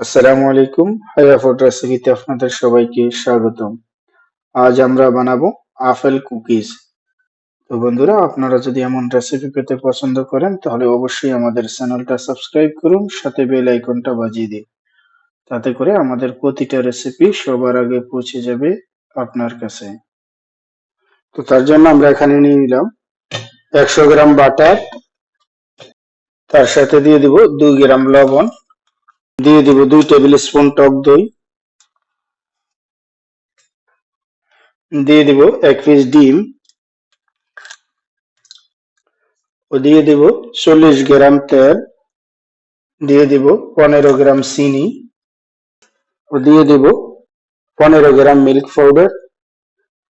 আসসালামু আলাইকুম। হায়া ফুড রেসিপিতে আপনাদের সবাইকে স্বাগতম। আজ আমরা বানাবো আপেল কুকিজ। তো বন্ধুরা, আপনারা যদি এমন রেসিপি পেতে পছন্দ করেন তাহলে অবশ্যই আমাদের চ্যানেলটা সাবস্ক্রাইব করুন, সাথে বেল আইকনটা বাজিয়ে দিন। তাতে করে আমাদের প্রতিটা রেসিপি সবার আগে পৌঁছে যাবে আপনার কাছে। তো তার জন্য আমরা এখানে নিয়ে নিলাম 100 গ্রাম বাটার, তার সাথে দিয়ে দিব 2 গ্রাম লবণ, দিয়ে দিব 2 টেবিল স্পুন টক দই, দিয়ে দিব 1 পিস ডিম, ও দিয়ে দিব 40 গ্রাম তেল, দিয়ে দিব 15 গ্রাম চিনি, ও দিয়ে দিব 15 গ্রাম মিল্ক পাউডার,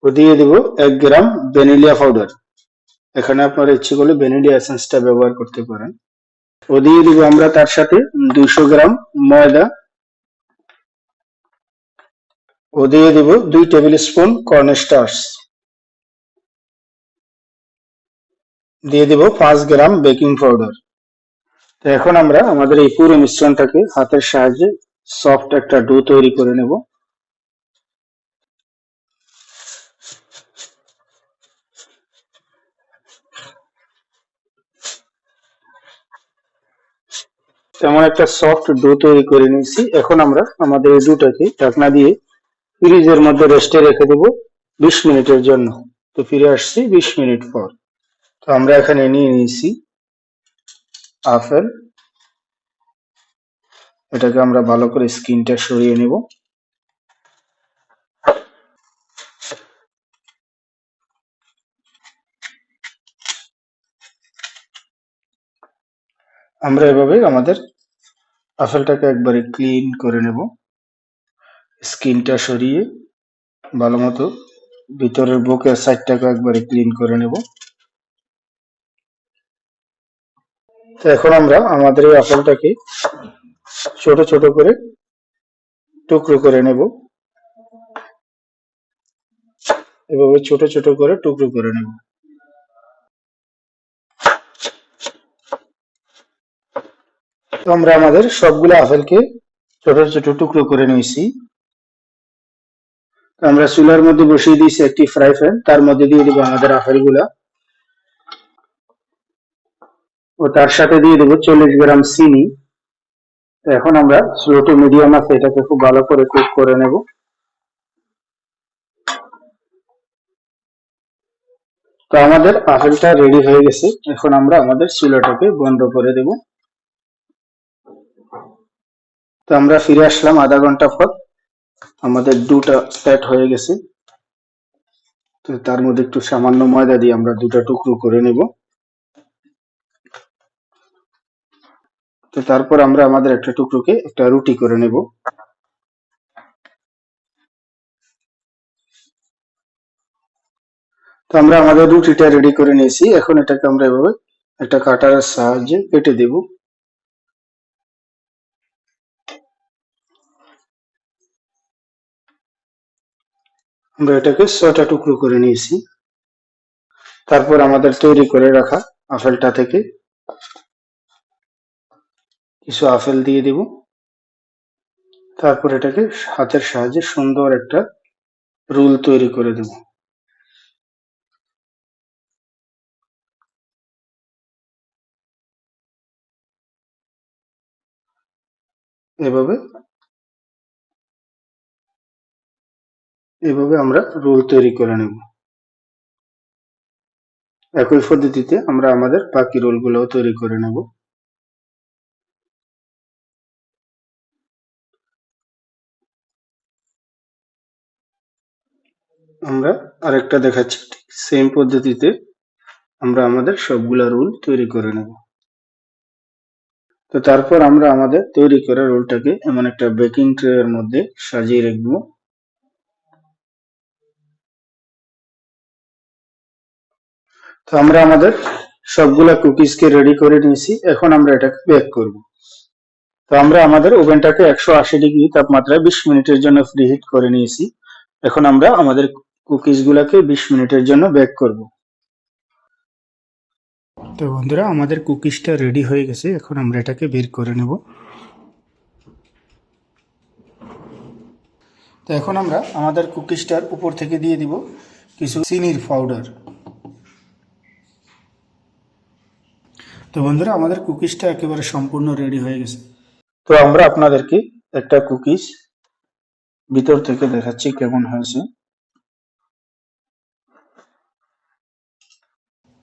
ও দিয়ে দিব 1 গ্রাম ভ্যানিলা পাউডার। এখানে আপনারা ইচ্ছে করলে ভ্যানিলা এসেন্সটা ব্যবহার করতে পারেন। ও দিয়ে দিব আমরা তার সাথে 200 গ্রাম ময়দা, ও দিয়ে দিব 2 টেবিল স্পুন কর্নস্টার্চ, দিয়ে দিব 5 গ্রাম বেকিং পাউডার। তো এখন আমরা আমাদের এই পুরো মিশ্রণটাকে হাতের সাহায্যে সফট একটা ডো তৈরি করে নেব। তেমন একটা সফট ডো তৈরি করে নিয়েছি। এখন আমরা আমাদের এই ডোটাকে ঢাকনা দিয়ে ফ্রিজের মধ্যে রেস্টে রেখে দেবো 20 মিনিটের জন্য। তো ফিরে আসছি 20 মিনিট পর। তো আমরা এখানে নিয়ে নিয়েছি আপেল। এটাকে আমরা ভালো করে স্কিনটা সরিয়ে নেব। আমরা এভাবে আমাদের আপেলটাকে একবারে ক্লিন করে নেব, স্কিনটা সরিয়ে ভালো মতো ভিতরের বুকের সাইডটাকে একবারে ক্লিন করে নেব। তো এখন আমরা আমাদের এই আপেলটাকে ছোট ছোট করে টুকরো করে নেব। এভাবে ছোট ছোট করে টুকরো করে নেব। তো আমরা আমাদের সবগুলো আপেলকে ছোট ছোট টুকরো করে নিয়েছি। আমরা চুলার মধ্যে বসিয়ে দিয়েছি একটি ফ্রাই প্যান, তার মধ্যে দিয়ে দিব আমাদের আপেলগুলা, ও তার সাথে দিয়ে দেবো 40 গ্রাম চিনি। তো এখন আমরা স্লো টু মিডিয়াম আছে এটাকে খুব ভালো করে কুক করে নেব। তো আমাদের আপেলটা রেডি হয়ে গেছে। এখন আমরা আমাদের চুলাটাকে বন্ধ করে দেব। তো আমরা ফিরে আসলাম আধা ঘন্টা পর। আমাদের দুটা সেট হয়ে গেছে। তো তার মধ্যে একটু সামান্য ময়দা দিয়ে আমরা দুটা টুকরো করে নেব। তো তারপর আমরা আমাদের একটা টুকরোকে একটা রুটি করে নেব। তো আমরা আমাদের রুটিটা রেডি করে নিয়েছি। এখন এটাকে আমরা এভাবে একটা কাটারের সাহায্যে কেটে দেব। আমরা এটাকে 6টা টুকরো করে নিয়েছি। তারপর আমাদের তৈরি করে রাখা আপেলটা থেকে কিছু আপেল দিয়ে দেব। তারপর এটাকে হাতের সাহায্যে সুন্দর একটা রোল তৈরি করে দেব। এভাবে এভাবে আমরা রোল তৈরি করে নেব। একই পদ্ধতিতে আমরা আমাদের বাকি রোলগুলোও তৈরি করে নেব। আমরা আরেকটা দেখাচ্ছি, সেম পদ্ধতিতে আমরা আমাদের সবগুলা রোল তৈরি করে নেব। তো তারপর আমরা আমাদের তৈরি করা রোলটাকে এমন একটা বেকিং ট্রে এর মধ্যে সাজিয়ে রাখবো। তো আমরা আমাদের সবগুলা কুকিজকে রেডি করে নিয়েছি। এখন আমরা এটাকে বেক করব। তো আমরা আমাদের ওভেনটাকে 180 ডিগ্রি তাপমাত্রায় 20 মিনিটের জন্য প্রিহিট করে নিয়েছি। এখন আমরা আমাদের কুকিজ গুলাকে 20 মিনিটের জন্য বেক করব। তো বন্ধুরা, আমাদের কুকিজটা রেডি হয়ে গেছে। এখন আমরা এটাকে বের করে নেব। তো এখন আমরা আমাদের কুকিজটার উপর থেকে দিয়ে দিব কিছু চিনির পাউডার। তো বন্ধুরা, আমাদের কুকিজটা একেবারে সম্পূর্ণ রেডি হয়ে গেছে। তো আমরা আপনাদেরকে একটা কুকিজ ভিতর থেকে দেখাচ্ছি কেমন হয়েছে।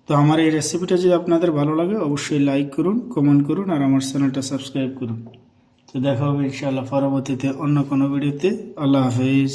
তো আমার এই রেসিপিটা যদি আপনাদের ভালো লাগে অবশ্যই লাইক করুন, কমেন্ট করুন আর আমার চ্যানেলটা সাবস্ক্রাইব করুন। তো দেখা হবে ইনশাআল্লাহ পরবর্তীতে অন্য কোনো ভিডিওতে। আল্লাহ হাফেজ।